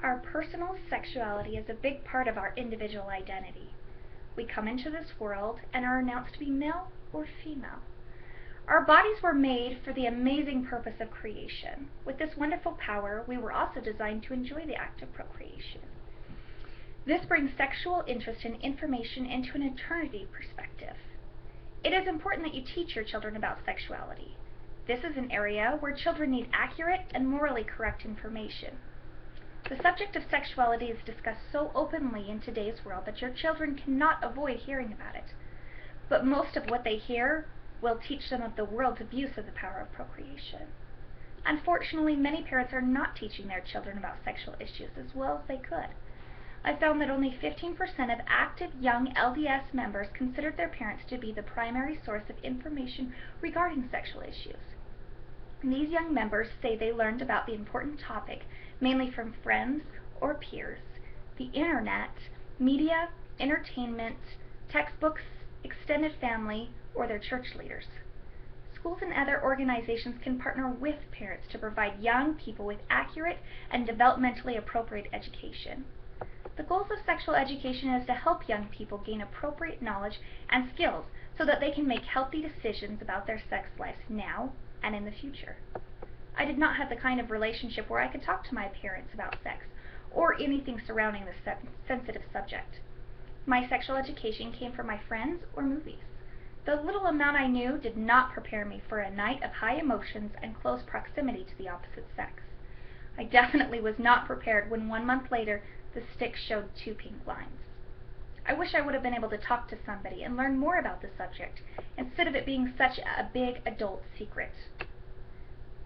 Our personal sexuality is a big part of our individual identity. We come into this world and are announced to be male or female. Our bodies were made for the amazing purpose of creation. With this wonderful power, we were also designed to enjoy the act of procreation. This brings sexual interest and information into an eternity perspective. It is important that you teach your children about sexuality. This is an area where children need accurate and morally correct information. The subject of sexuality is discussed so openly in today's world that your children cannot avoid hearing about it. But most of what they hear will teach them of the world's abuse of the power of procreation. Unfortunately, many parents are not teaching their children about sexual issues as well as they could. I found that only 15% of active young LDS members considered their parents to be the primary source of information regarding sexual issues. These young members say they learned about the important topic mainly from friends or peers, the internet, media, entertainment, textbooks, extended family, or their church leaders. Schools and other organizations can partner with parents to provide young people with accurate and developmentally appropriate education. The goals of sexual education is to help young people gain appropriate knowledge and skills so that they can make healthy decisions about their sex lives now and in the future. I did not have the kind of relationship where I could talk to my parents about sex or anything surrounding this sensitive subject. My sexual education came from my friends or movies. The little amount I knew did not prepare me for a night of high emotions and close proximity to the opposite sex. I definitely was not prepared when 1 month later the stick showed 2 pink lines. I wish I would have been able to talk to somebody and learn more about the subject, instead of it being such a big adult secret.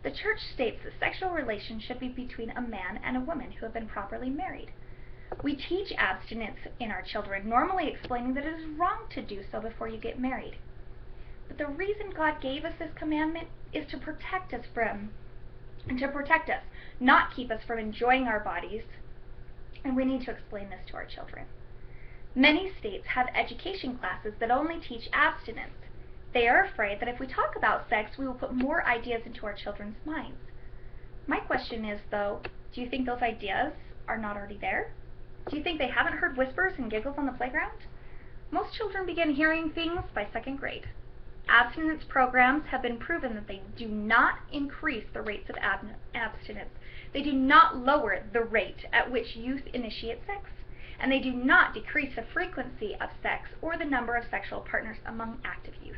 The church states that sexual relations should be between a man and a woman who have been properly married. We teach abstinence in our children, normally explaining that it is wrong to do so before you get married. But the reason God gave us this commandment is to protect us, not keep us from enjoying our bodies, and we need to explain this to our children. Many states have education classes that only teach abstinence. They are afraid that if we talk about sex, we will put more ideas into our children's minds. My question is, though, do you think those ideas are not already there? Do you think they haven't heard whispers and giggles on the playground? Most children begin hearing things by 2nd grade. Abstinence programs have been proven that they do not increase the rates of abstinence. They do not lower the rate at which youth initiate sex, and they do not decrease the frequency of sex or the number of sexual partners among active youth.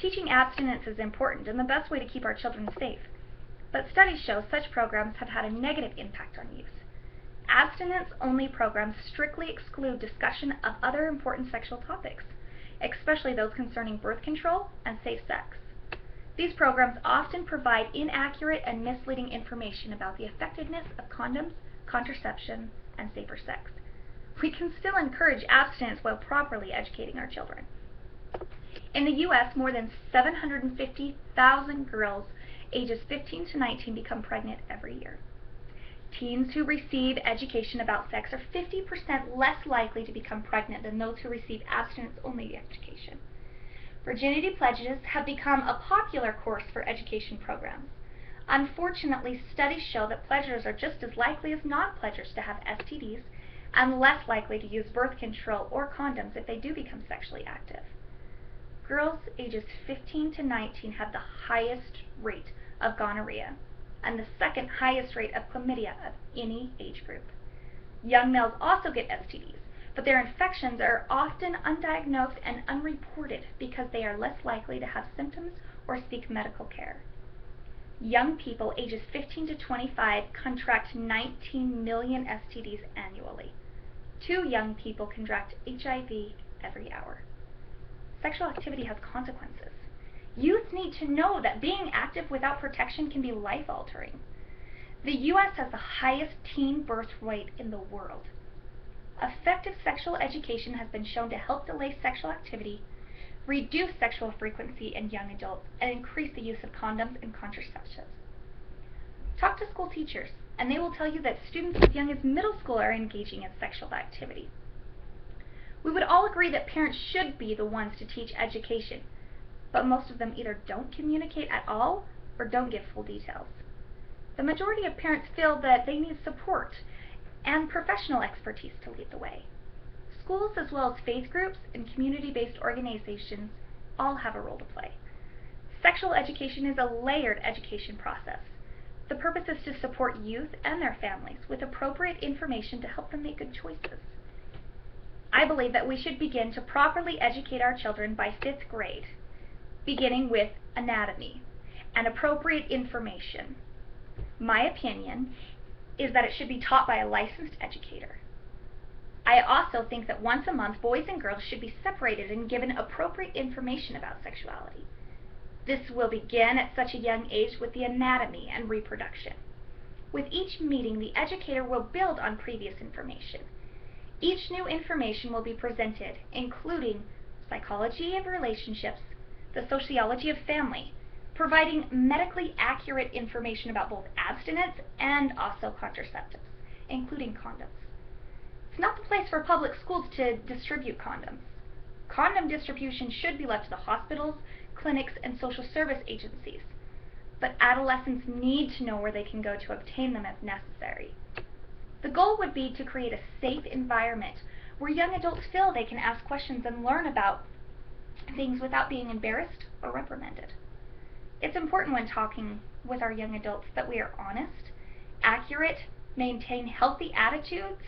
Teaching abstinence is important and the best way to keep our children safe, but studies show such programs have had a negative impact on youth. Abstinence-only programs strictly exclude discussion of other important sexual topics, especially those concerning birth control and safe sex. These programs often provide inaccurate and misleading information about the effectiveness of condoms, contraception, and safer sex. We can still encourage abstinence while properly educating our children. In the U.S., more than 750,000 girls ages 15 to 19 become pregnant every year. Teens who receive education about sex are 50% less likely to become pregnant than those who receive abstinence-only education. Virginity pledges have become a popular course for education programs. Unfortunately, studies show that pledgers are just as likely as non-pledgers to have STDs and less likely to use birth control or condoms if they do become sexually active. Girls ages 15 to 19 have the highest rate of gonorrhea and the 2nd highest rate of chlamydia of any age group. Young males also get STDs, but their infections are often undiagnosed and unreported because they are less likely to have symptoms or seek medical care. Young people ages 15 to 25 contract 19 million STDs annually. 2 young people contract HIV every hour. Sexual activity has consequences. Youth need to know that being active without protection can be life-altering. The U.S. has the highest teen birth rate in the world. Effective sexual education has been shown to help delay sexual activity, reduce sexual frequency in young adults, and increase the use of condoms and contraceptives. Talk to school teachers, and they will tell you that students as young as middle school are engaging in sexual activity. We would all agree that parents should be the ones to teach education, but most of them either don't communicate at all or don't give full details. The majority of parents feel that they need support and professional expertise to lead the way. Schools, as well as faith groups and community-based organizations, all have a role to play. Sexual education is a layered education process. The purpose is to support youth and their families with appropriate information to help them make good choices. I believe that we should begin to properly educate our children by 5th grade, beginning with anatomy and appropriate information. My opinion is that it should be taught by a licensed educator. I also think that once a month, boys and girls should be separated and given appropriate information about sexuality. This will begin at such a young age with the anatomy and reproduction. With each meeting, the educator will build on previous information. Each new information will be presented, including psychology of relationships, the sociology of family, providing medically accurate information about both abstinence and also contraceptives, including condoms. It's not the place for public schools to distribute condoms. Condom distribution should be left to the hospitals, clinics, and social service agencies. But adolescents need to know where they can go to obtain them if necessary. The goal would be to create a safe environment where young adults feel they can ask questions and learn about things without being embarrassed or reprimanded. It's important when talking with our young adults that we are honest, accurate, maintain healthy attitudes,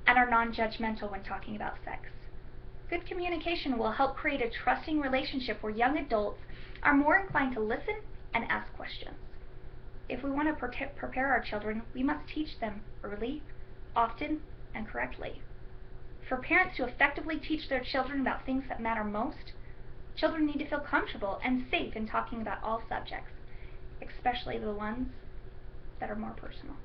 and are non-judgmental when talking about sex. Good communication will help create a trusting relationship where young adults are more inclined to listen and ask questions. If we want to prepare our children, we must teach them early, often, and correctly. For parents to effectively teach their children about things that matter most, children need to feel comfortable and safe in talking about all subjects, especially the ones that are more personal.